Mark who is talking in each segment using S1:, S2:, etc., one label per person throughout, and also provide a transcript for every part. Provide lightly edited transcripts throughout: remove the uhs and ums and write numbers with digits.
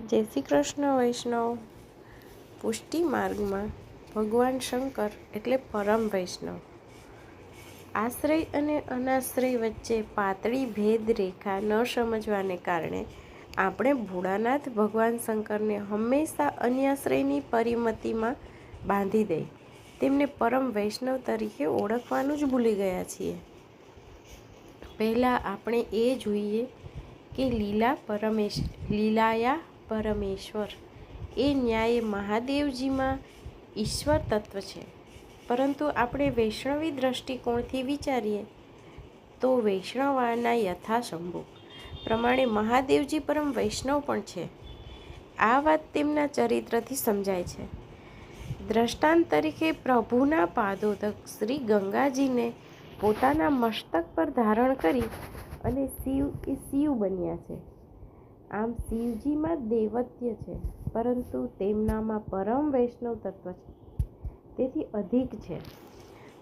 S1: જય શ્રી કૃષ્ણ વૈષ્ણવ। પુષ્ટિ માર્ગમાં ભગવાન શંકર એટલે પરમ વૈષ્ણવ। આશ્રય અને અનાશ્રય વચ્ચે પાતળી ભેદ રેખા ન સમજવાને કારણે આપણે ભોળાનાથ ભગવાન શંકરને હંમેશા અન્યાશ્રયની પરિમિતિમાં બાંધી દઈ તેમને પરમ વૈષ્ણવ તરીકે ઓળખવાનું જ ભૂલી ગયા છીએ। પહેલાં આપણે એ જોઈએ કે લીલાયા પરમેશ્વર એ ન્યાયે મહાદેવજીમાં ઈશ્વર તત્વ છે, પરંતુ આપણે વૈષ્ણવી દ્રષ્ટિકોણથી વિચારીએ તો વૈષ્ણવાના યથાશંભુ પ્રમાણે મહાદેવજી પરમ વૈષ્ણવ પણ છે। આ વાત તેમના ચરિત્રથી સમજાય છે। દ્રષ્ટાંત તરીકે પ્રભુના પાદોદક શ્રી ગંગાજીને પોતાના મસ્તક પર ધારણ કરી અને શિવ બન્યા છે। આમ શિવજીમાં દૈવત્ય છે, પરંતુ તેમનામાં પરમ વૈષ્ણવ તત્વ છે, તેથી અધિક છે।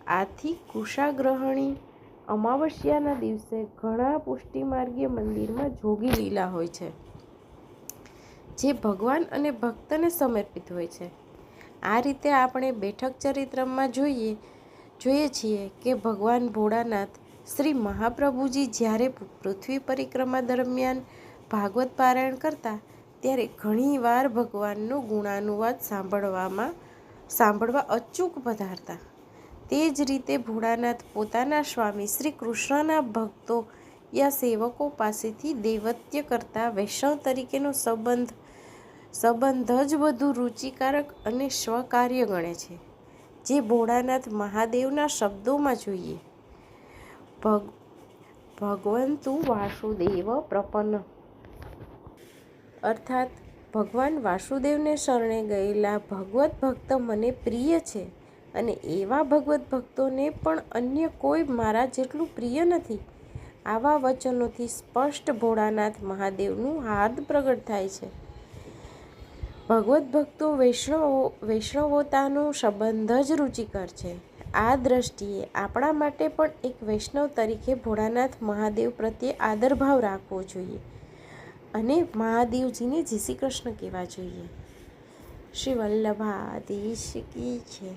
S1: આથી કુશાગ્રહણી અમાવસ્યાના દિવસે ઘણા પુષ્ટિમાર્ગીય મંદિરમાં જોગી લીલા હોય છે, જે ભગવાન અને ભક્તને સમર્પિત હોય છે। આ રીતે આપણે બેઠક ચરિત્રમાં જોઈએ છીએ કે ભગવાન ભોળાનાથ શ્રી મહાપ્રભુજી જ્યારે પૃથ્વી પરિક્રમા દરમિયાન ભાગવત પારાયણ કરતા ત્યારે ઘણીવાર ભગવાનનો ગુણાનુવાદ સાંભળવા અચૂક પધારતા। તે જ રીતે ભોળાનાથ પોતાના સ્વામી શ્રી કૃષ્ણના ભક્તો યા સેવકો પાસેથી દૈવત્ય કરતાં વૈષ્ણવ તરીકેનો સંબંધ જ વધુ રુચિકારક અને સ્વકાર્ય ગણે છે। જે ભોળાનાથ મહાદેવના શબ્દોમાં જોઈએ, ભગવંતુ વાસુદેવ પ્રપન્ન, અર્થાત ભગવાન વાસુદેવને શરણે ગયેલા ભગવત ભક્ત મને પ્રિય છે અને એવા ભગવત ભક્તોને પણ અન્ય કોઈ મારા જેટલું પ્રિય નથી। આવા વચનોથી સ્પષ્ટ ભોળાનાથ મહાદેવનું હાર્દ પ્રગટ થાય છે। ભગવત ભક્તો વૈષ્ણવોતાનો સંબંધ જ રુચિકર છે। આ દ્રષ્ટિએ આપણા માટે પણ એક વૈષ્ણવ તરીકે ભોળાનાથ મહાદેવ પ્રત્યે આદરભાવ રાખવો જોઈએ અને મહાદેવજીને જય શ્રી કૃષ્ણ કહેવા જોઈએ। શ્રી વલ્લભાધીશ કી જય।